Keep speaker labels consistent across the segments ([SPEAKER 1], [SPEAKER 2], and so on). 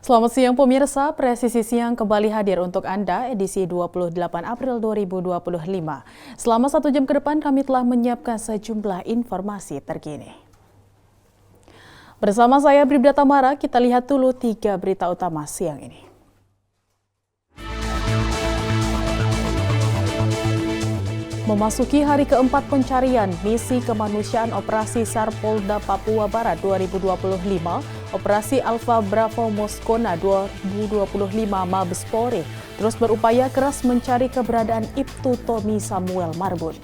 [SPEAKER 1] Selamat siang pemirsa, Presisi Siang kembali hadir untuk Anda edisi 28 April 2025. Selama 1 jam ke depan kami telah menyiapkan sejumlah informasi terkini. Bersama saya Bribda Tamara, kita lihat dulu 3 berita utama siang ini. Memasuki hari keempat pencarian misi kemanusiaan Operasi SAR Polda Papua Barat 2025, Operasi Alpha Bravo Moskona 2025 Mabes Polri terus berupaya keras mencari keberadaan Ibtu Tommy Samuel Marbun.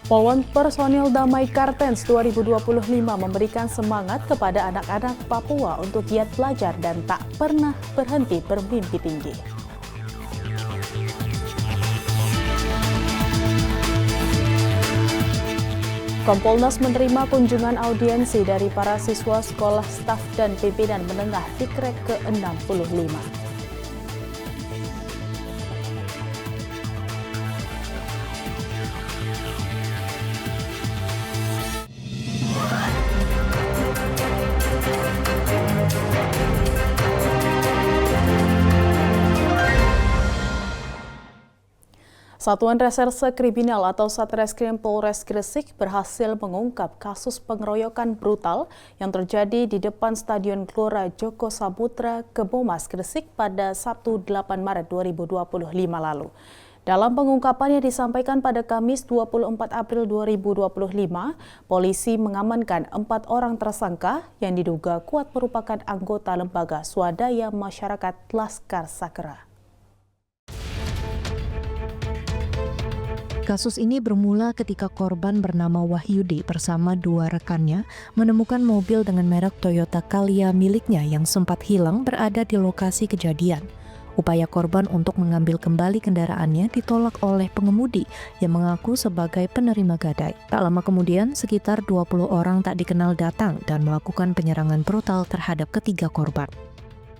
[SPEAKER 1] Poluan Personil Damai Kartens 2025 memberikan semangat kepada anak-anak Papua untuk giat belajar dan tak pernah berhenti bermimpi tinggi. Kompolnas menerima kunjungan audiensi dari para siswa sekolah staf dan pimpinan menengah Fikrek ke-65. Satuan Reserse Kriminal atau Satreskrim Polres Gresik berhasil mengungkap kasus pengeroyokan brutal yang terjadi di depan Stadion Gelora Joko Saputra, Kebomas, Gresik pada Sabtu 8 Maret 2025 lalu. Dalam pengungkapannya disampaikan pada Kamis 24 April 2025, polisi mengamankan 4 orang tersangka yang diduga kuat merupakan anggota lembaga swadaya masyarakat Laskar Sakera.
[SPEAKER 2] Kasus ini bermula ketika korban bernama Wahyudi bersama 2 rekannya menemukan mobil dengan merek Toyota Calya miliknya yang sempat hilang berada di lokasi kejadian. Upaya korban untuk mengambil kembali kendaraannya ditolak oleh pengemudi yang mengaku sebagai penerima gadai. Tak lama kemudian, sekitar 20 orang tak dikenal datang dan melakukan penyerangan brutal terhadap ketiga korban.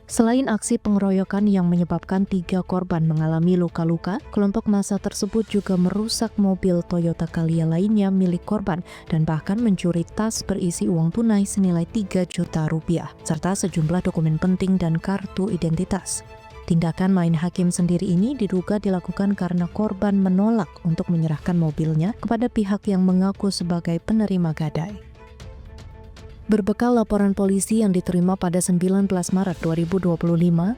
[SPEAKER 2] Selain aksi pengeroyokan yang menyebabkan 3 korban mengalami luka-luka, kelompok massa tersebut juga merusak mobil Toyota Calya lainnya milik korban dan bahkan mencuri tas berisi uang tunai senilai 3 juta rupiah, serta sejumlah dokumen penting dan kartu identitas. Tindakan main hakim sendiri ini diduga dilakukan karena korban menolak untuk menyerahkan mobilnya kepada pihak yang mengaku sebagai penerima gadai. Berbekal laporan polisi yang diterima pada 19 Maret 2025,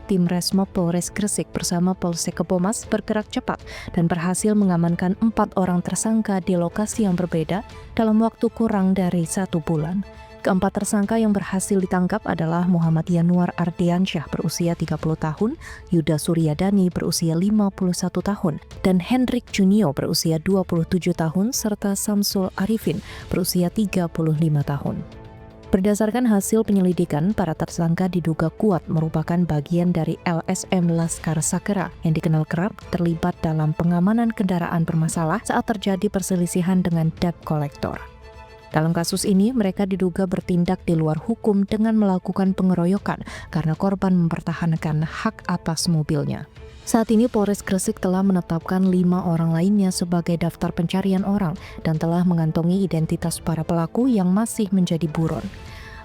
[SPEAKER 2] tim Resmob Polres Gresik bersama Polsek Kebomas bergerak cepat dan berhasil mengamankan 4 orang tersangka di lokasi yang berbeda dalam waktu kurang dari 1 bulan. Keempat tersangka yang berhasil ditangkap adalah Muhammad Yanuar Ardiansyah berusia 30 tahun, Yuda Suryadani berusia 51 tahun, dan Hendrik Junio berusia 27 tahun, serta Samsul Arifin berusia 35 tahun. Berdasarkan hasil penyelidikan, para tersangka diduga kuat merupakan bagian dari LSM Laskar Sakera yang dikenal kerap terlibat dalam pengamanan kendaraan bermasalah saat terjadi perselisihan dengan debt collector. Dalam kasus ini, mereka diduga bertindak di luar hukum dengan melakukan pengeroyokan karena korban mempertahankan hak atas mobilnya. Saat ini Polres Gresik telah menetapkan 5 orang lainnya sebagai daftar pencarian orang dan telah mengantongi identitas para pelaku yang masih menjadi buron.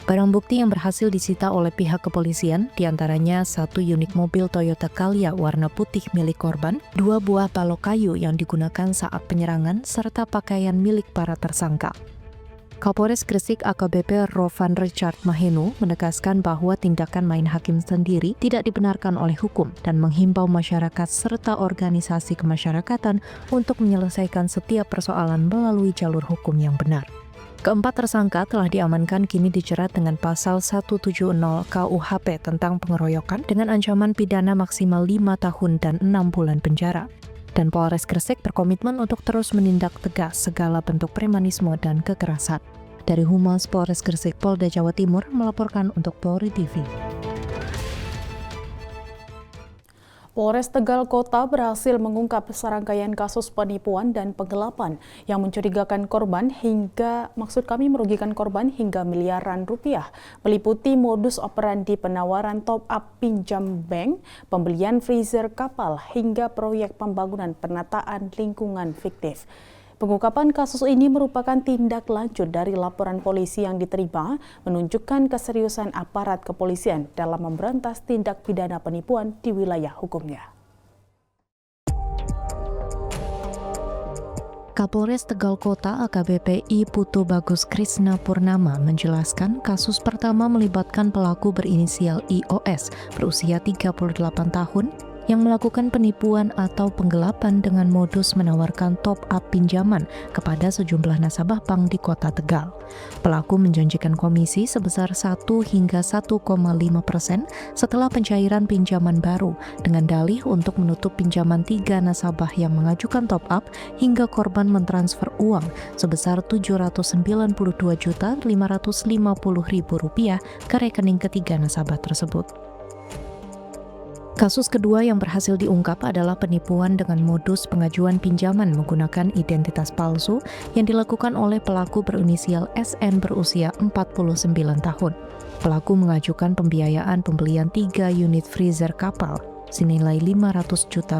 [SPEAKER 2] Barang bukti yang berhasil disita oleh pihak kepolisian diantaranya 1 unit mobil Toyota Calya warna putih milik korban, 2 buah balok kayu yang digunakan saat penyerangan, serta pakaian milik para tersangka. Kapolres Gresik AKBP Rovan Richard Mahenu menegaskan bahwa tindakan main hakim sendiri tidak dibenarkan oleh hukum dan menghimbau masyarakat serta organisasi kemasyarakatan untuk menyelesaikan setiap persoalan melalui jalur hukum yang benar. Keempat tersangka telah diamankan kini dijerat dengan pasal 170 KUHP tentang pengeroyokan dengan ancaman pidana maksimal 5 tahun dan 6 bulan penjara. Dan Polres Gresik berkomitmen untuk terus menindak tegas segala bentuk premanisme dan kekerasan. Dari Humas Polres Gresik, Polda Jawa Timur melaporkan untuk Polri TV.
[SPEAKER 1] Polres Tegal Kota berhasil mengungkap serangkaian kasus penipuan dan penggelapan yang merugikan korban hingga miliaran rupiah, meliputi modus operandi penawaran top up pinjam bank, pembelian freezer kapal, hingga proyek pembangunan penataan lingkungan fiktif. Pengungkapan kasus ini merupakan tindak lanjut dari laporan polisi yang diterima, menunjukkan keseriusan aparat kepolisian dalam memberantas tindak pidana penipuan di wilayah hukumnya.
[SPEAKER 2] Kapolres Tegal Kota AKBP I Putu Bagus Krisna Purnama menjelaskan kasus pertama melibatkan pelaku berinisial IOS berusia 38 tahun yang melakukan penipuan atau penggelapan dengan modus menawarkan top-up pinjaman kepada sejumlah nasabah bank di Kota Tegal. Pelaku menjanjikan komisi sebesar 1 hingga 1,5% setelah pencairan pinjaman baru dengan dalih untuk menutup pinjaman 3 nasabah yang mengajukan top-up hingga korban mentransfer uang sebesar Rp792.550.000 ke rekening ketiga nasabah tersebut. Kasus kedua yang berhasil diungkap adalah penipuan dengan modus pengajuan pinjaman menggunakan identitas palsu yang dilakukan oleh pelaku berinisial SN berusia 49 tahun. Pelaku mengajukan pembiayaan pembelian 3 unit freezer kapal senilai Rp500 juta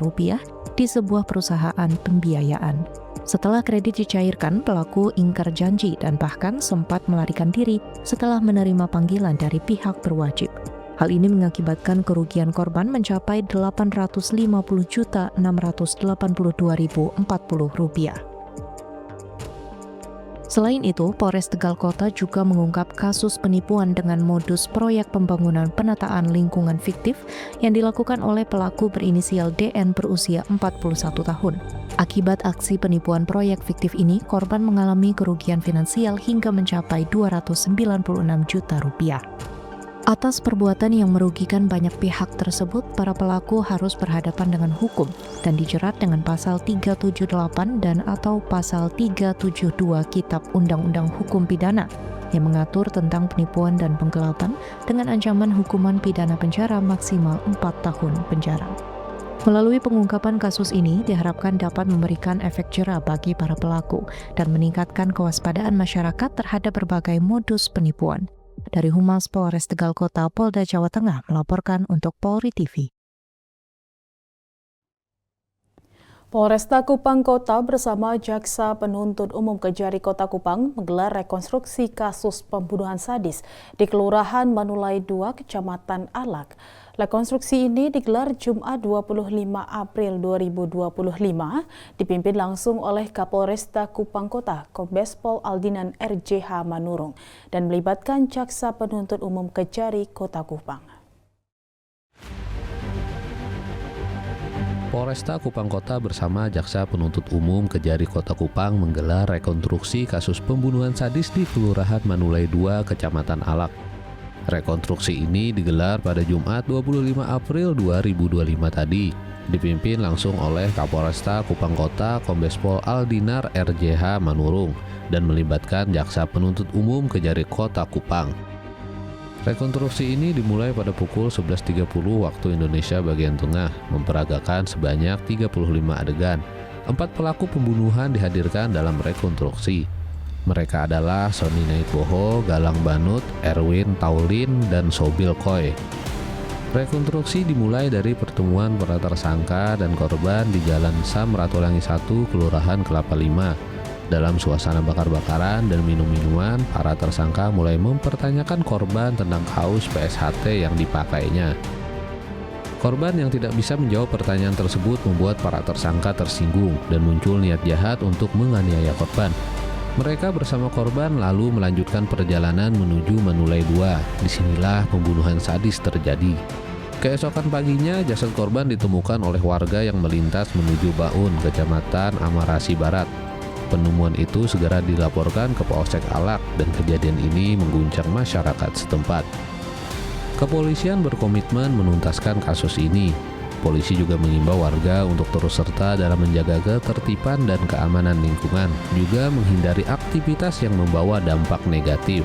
[SPEAKER 2] di sebuah perusahaan pembiayaan. Setelah kredit dicairkan, pelaku ingkar janji dan bahkan sempat melarikan diri setelah menerima panggilan dari pihak berwajib. Hal ini mengakibatkan kerugian korban mencapai Rp850.682.040. Selain itu, Polres Tegal Kota juga mengungkap kasus penipuan dengan modus proyek pembangunan penataan lingkungan fiktif yang dilakukan oleh pelaku berinisial DN berusia 41 tahun. Akibat aksi penipuan proyek fiktif ini, korban mengalami kerugian finansial hingga mencapai Rp296 juta. Atas perbuatan yang merugikan banyak pihak tersebut, para pelaku harus berhadapan dengan hukum dan dijerat dengan pasal 378 dan atau pasal 372 Kitab Undang-Undang Hukum Pidana yang mengatur tentang penipuan dan penggelapan dengan ancaman hukuman pidana penjara maksimal 4 tahun penjara. Melalui pengungkapan kasus ini diharapkan dapat memberikan efek jera bagi para pelaku dan meningkatkan kewaspadaan masyarakat terhadap berbagai modus penipuan. Dari Humas Polres Tegal Kota, Polda Jawa Tengah melaporkan untuk Polri TV.
[SPEAKER 1] Polresta Kupang Kota bersama Jaksa Penuntut Umum Kejari Kota Kupang menggelar rekonstruksi kasus pembunuhan sadis di Kelurahan Manulai 2, Kecamatan Alak. Rekonstruksi ini digelar Jumat 25 April 2025, dipimpin langsung oleh Kapolresta Kupang Kota, Kombes Pol Aldinan RJH Manurung, dan melibatkan Jaksa Penuntut Umum Kejari Kota Kupang.
[SPEAKER 3] Polresta Kupang Kota bersama Jaksa Penuntut Umum Kejari Kota Kupang menggelar rekonstruksi kasus pembunuhan sadis di Kelurahan Manulai 2, Kecamatan Alak. Rekonstruksi ini digelar pada Jumat 25 April 2025 tadi, dipimpin langsung oleh Kapolresta Kupang Kota Kombes Pol Aldinar RJH Manurung dan melibatkan Jaksa Penuntut Umum Kejari Kota Kupang. Rekonstruksi ini dimulai pada pukul 11.30 waktu Indonesia bagian tengah, memperagakan sebanyak 35 adegan. 4 pelaku pembunuhan dihadirkan dalam rekonstruksi. Mereka adalah Sony Naitboho, Galang Banut, Erwin Taulin, dan Sobil Koy. Rekonstruksi dimulai dari pertemuan para tersangka dan korban di Jalan Sam Ratulangi 1, Kelurahan Kelapa 5. Dalam suasana bakar-bakaran dan minum-minuman, para tersangka mulai mempertanyakan korban tentang kaos PSHT yang dipakainya. Korban yang tidak bisa menjawab pertanyaan tersebut membuat para tersangka tersinggung dan muncul niat jahat untuk menganiaya korban. Mereka bersama korban lalu melanjutkan perjalanan menuju Manulai 2. Disinilah pembunuhan sadis terjadi. Keesokan paginya, jasad korban ditemukan oleh warga yang melintas menuju Baun, Kecamatan Amarasi Barat. Penemuan itu segera dilaporkan ke Polsek Alak dan kejadian ini mengguncang masyarakat setempat. Kepolisian berkomitmen menuntaskan kasus ini. Polisi juga mengimbau warga untuk terus serta dalam menjaga ketertiban dan keamanan lingkungan, juga menghindari aktivitas yang membawa dampak negatif.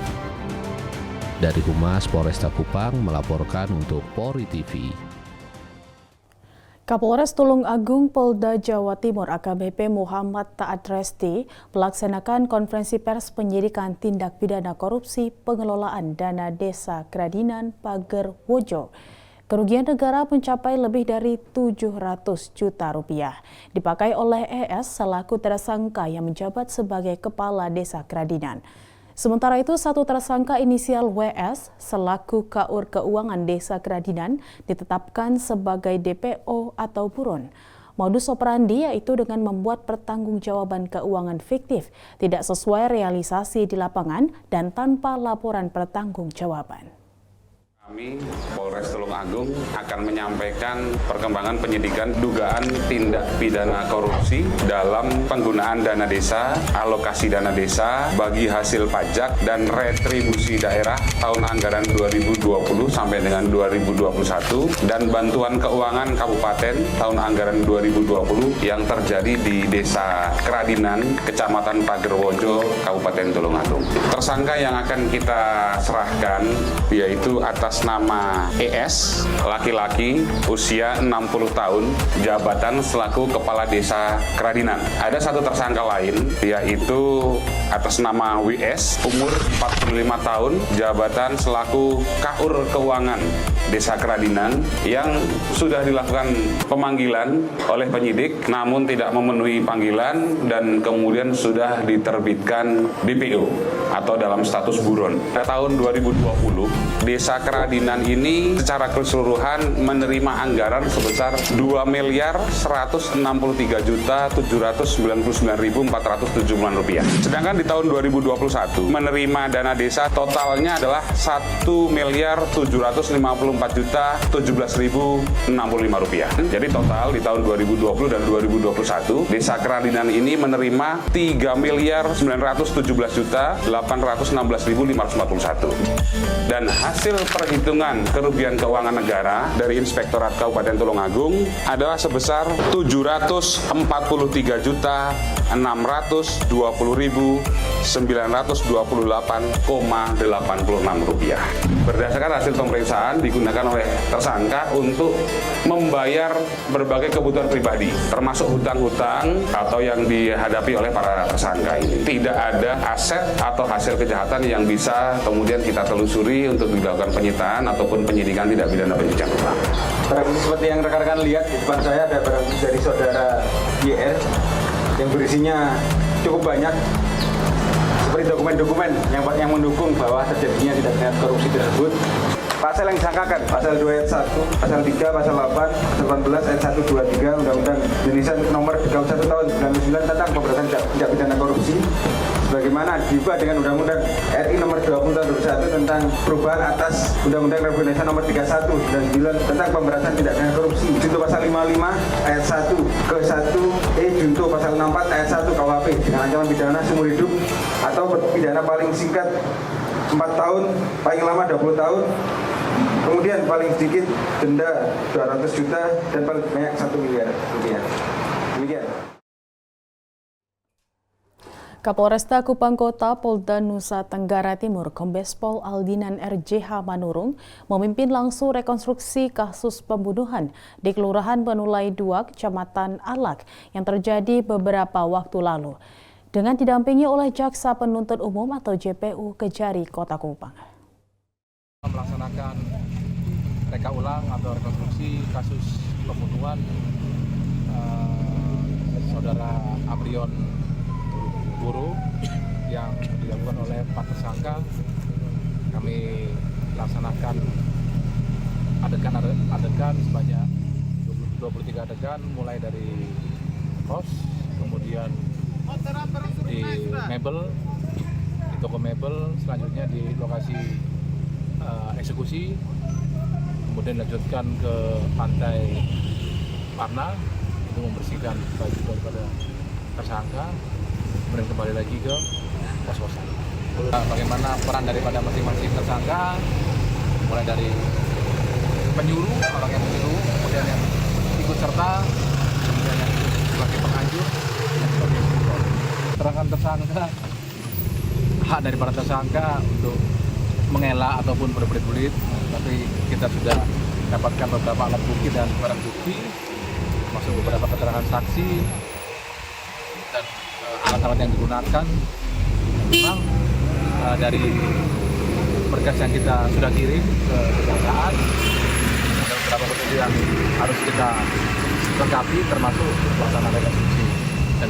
[SPEAKER 3] Dari Humas Polresta Kupang melaporkan untuk Polri TV.
[SPEAKER 1] Kapolres Tulung Agung Polda Jawa Timur AKBP Muhammad Taat Resti melaksanakan konferensi pers penyidikan tindak pidana korupsi pengelolaan dana desa Kradinan Pager Wojo. Kerugian negara mencapai lebih dari 700 juta rupiah. Dipakai oleh ES selaku tersangka yang menjabat sebagai Kepala Desa Kradinan. Sementara itu, satu tersangka inisial WS selaku KUR Keuangan Desa Kradinan ditetapkan sebagai DPO atau buron. Modus operandi yaitu dengan membuat pertanggungjawaban keuangan fiktif, tidak sesuai realisasi di lapangan dan tanpa laporan pertanggungjawaban.
[SPEAKER 4] Kami, Polres Tulungagung, akan menyampaikan perkembangan penyidikan dugaan tindak pidana korupsi dalam penggunaan dana desa, alokasi dana desa, bagi hasil pajak, dan retribusi daerah tahun anggaran 2020 sampai dengan 2021, dan bantuan keuangan kabupaten tahun anggaran 2020 yang terjadi di Desa Kradinan, Kecamatan Pagerwojo, Kabupaten Tulungagung. Tersangka yang akan kita serahkan yaitu atas nama ES, laki-laki, usia 60 tahun, jabatan selaku Kepala Desa Kradinan. Ada satu tersangka lain, yaitu atas nama WS, umur 45 tahun, jabatan selaku KUR Keuangan Desa Kradinan, yang sudah dilakukan pemanggilan oleh penyidik, namun tidak memenuhi panggilan dan kemudian sudah diterbitkan DPO atau dalam status buron. Pada tahun 2020, Desa Kradinan ini secara keseluruhan menerima anggaran sebesar 2.163.799.470 rupiah. Sedangkan di tahun 2021 menerima dana desa totalnya adalah 1.754.017.065 rupiah. Jadi total di tahun 2020 dan 2021 Desa Kradinan ini menerima 3.019.000.816.541. Dan hasil perhitungan kerugian keuangan negara dari Inspektorat Kabupaten Tulungagung adalah sebesar 744.020.928,86 rupiah. Berdasarkan hasil pemeriksaan digunakan oleh tersangka untuk membayar berbagai kebutuhan pribadi, termasuk hutang-hutang atau yang dihadapi oleh para tersangka ini. Tidak ada aset atau hasil kejahatan yang bisa kemudian kita telusuri untuk dilakukan penyitaan ataupun penyidikan tindak pidana pencucian uang.
[SPEAKER 5] Barang bukti seperti yang rekan-rekan lihat di depan saya ada barang bukti dari saudara YR yang berisinya cukup banyak, seperti dokumen-dokumen yang mendukung bahwa terjadinya tindak pidana korupsi tersebut. Pasal yang disangkakan, pasal 2 ayat 1, pasal 3, pasal 8, pasal 18 ayat 1, 2, 3 Undang-Undang Indonesia nomor 31 tahun 99 tentang pemberantasan tindak pidana korupsi, sebagaimana diubah dengan Undang-Undang RI nomor 20 tahun 2021 tentang perubahan atas Undang-Undang Republik Indonesia nomor 31 dan 9 tentang pemberantasan tindak pidana korupsi. Junto pasal 55 ayat 1 ke 1 junto pasal 64 ayat 1 KUHP dengan ancaman pidana seumur hidup atau pidana paling singkat 4 tahun, paling lama 20 tahun. Kemudian paling sedikit denda 200 juta dan paling banyak 1 miliar rupiah. Demikian.
[SPEAKER 1] Kapolresta Kupang Kota Polda Nusa Tenggara Timur Kombes Pol Aldinan RJH Manurung memimpin langsung rekonstruksi kasus pembunuhan di Kelurahan Banulai 2, Kecamatan Alak yang terjadi beberapa waktu lalu dengan didampingi oleh Jaksa Penuntut Umum atau JPU Kejari Kota Kupang.
[SPEAKER 6] Melaksanakan reka ulang atau rekonstruksi kasus pembunuhan saudara Amrion Guru yang dilakukan oleh 4 tersangka. Kami laksanakan adegan sebanyak 23 adegan, mulai dari kos, kemudian di mebel, di toko mebel, selanjutnya di lokasi eksekusi, kemudian dilanjutkan ke pantai Parna untuk membersihkan baju daripada tersangka, kemudian kembali lagi ke kos-kosan. Bagaimana peran daripada masing-masing tersangka, mulai dari penyuruh, orang yang menyuruh, kemudian yang ikut serta, kemudian yang sebagai penganjur, dan sebagai eksekutor. Keterangan tersangka, hak daripada tersangka untuk mengelak ataupun berbelit-belit, tapi kita sudah dapatkan beberapa alat bukti dan barang bukti, termasuk beberapa keterangan saksi dan alat-alat yang digunakan. Memang dari berkas yang kita sudah kirim ke kejaksaan, ada beberapa prosedur yang harus kita lengkapi, termasuk pelaksanaan rekonstruksi. Dan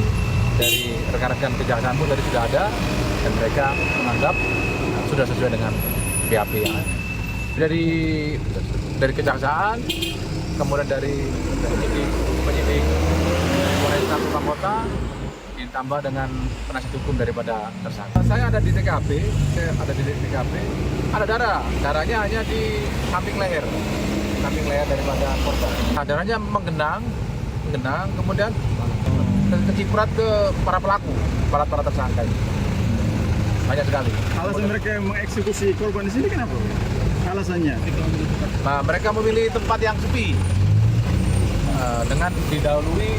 [SPEAKER 6] dari rekan-rekan kejaksaan pun tadi sudah ada, dan mereka menganggap sudah sesuai dengan BAP yang ada. Dari kejaksaan, kemudian dari penyidik Polresta Kupang Kota, ditambah dengan penasihat hukum daripada tersangka. Saya ada di TKP, ada darahnya hanya di samping leher daripada korban. Nah, darahnya menggenang, kemudian kecipurat ke para pelaku, para tersangka ini. Banyak sekali.
[SPEAKER 7] Alasan mereka mengeksekusi korban di sini kenapa? Alasannya?
[SPEAKER 6] Nah, mereka memilih tempat yang sepi dengan didahului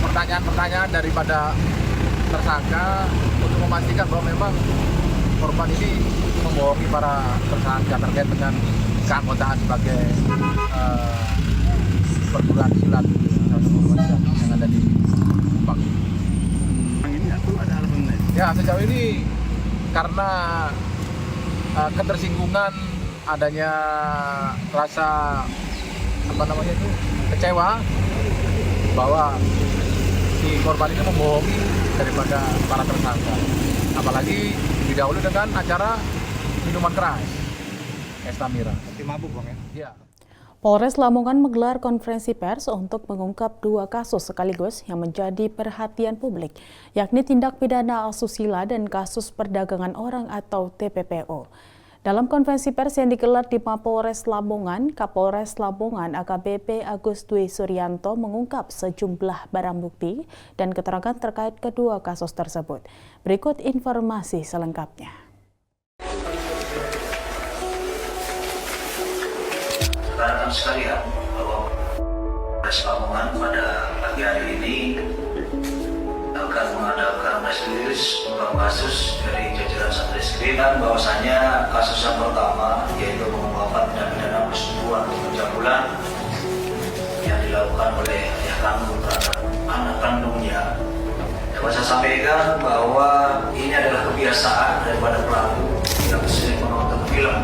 [SPEAKER 6] pertanyaan-pertanyaan daripada tersangka untuk memastikan bahwa memang korban ini membohongi para tersangka terkait dengan keanggotaan sebagai perguruan silat yang ada di Kupang.
[SPEAKER 7] Ini atau ada alasan lain?
[SPEAKER 6] Ya, sejauh ini karena ketersinggungan, adanya rasa kecewa bahwa si korban ini membohongi daripada para tersangka, apalagi didahului dengan acara minuman keras, pesta miras.
[SPEAKER 7] Mabuk bang
[SPEAKER 6] Ya.
[SPEAKER 1] Polres Lamongan menggelar konferensi pers untuk mengungkap 2 kasus sekaligus yang menjadi perhatian publik, yakni tindak pidana asusila dan kasus perdagangan orang atau TPPO. Dalam konferensi pers yang digelar di Mapolres Lamongan, Kapolres Lamongan AKBP Agus Dwi Suryanto mengungkap sejumlah barang bukti dan keterangan terkait kedua kasus tersebut. Berikut informasi selengkapnya.
[SPEAKER 8] Rekan-rekan sekalian, bahwa Polres Lamongan pada pagi hari ini akan mengadakan press release tentang kasus dari jajaran Satreskrim, dan bahwasanya kasus yang pertama yaitu pengungkapan tindak pidana persetubuhan pencabulan yang dilakukan oleh ayah kandung terhadap anak kandungnya. Dapat saya sampaikan bahwa ini adalah kebiasaan daripada pelaku yang sering menonton film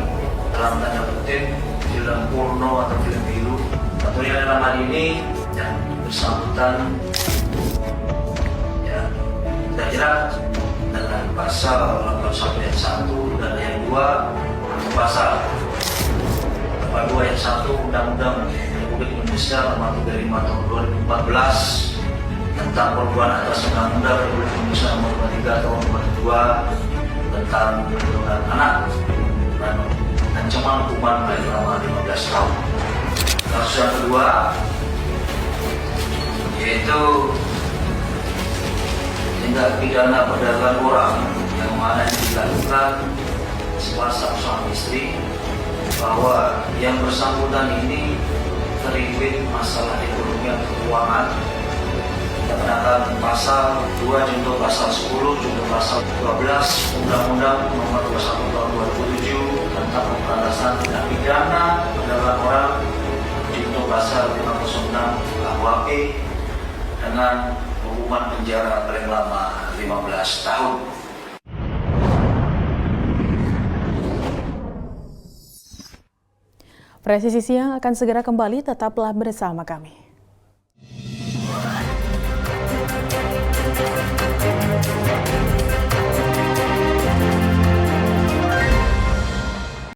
[SPEAKER 8] dalam tanda kutip film porno atau film biru. Tentunya dalam hal ini yang bersangkutan kita jerat dengan pasal 81 ayat 1 dan ayat 2 pasal 82 ayat 1 Undang-Undang Republik Indonesia Nomor 35 Tahun 2014 tentang perbuatan atas Undang-Undang Republik Indonesia Nomor 23 Tahun 2002 tentang perlindungan anak dan ancaman hukuman paling lama 15 tahun. Kasus yang kedua yaitu tindak pidana perdagangan orang yang mana dilakukan sepasang suami istri, bahwa yang bersangkutan ini terlibat masalah ekonomi dan keuangan. Kita kenakan pasal 2 junto pasal 10 junto pasal 12 Undang-Undang Nomor 21 Tahun 2007 tentang pemberantasan tindak pidana perdagangan orang junto pasal 506 KUHP dengan hukuman penjara paling lama 15 tahun.
[SPEAKER 1] Presisi Siang akan segera kembali, tetaplah bersama kami.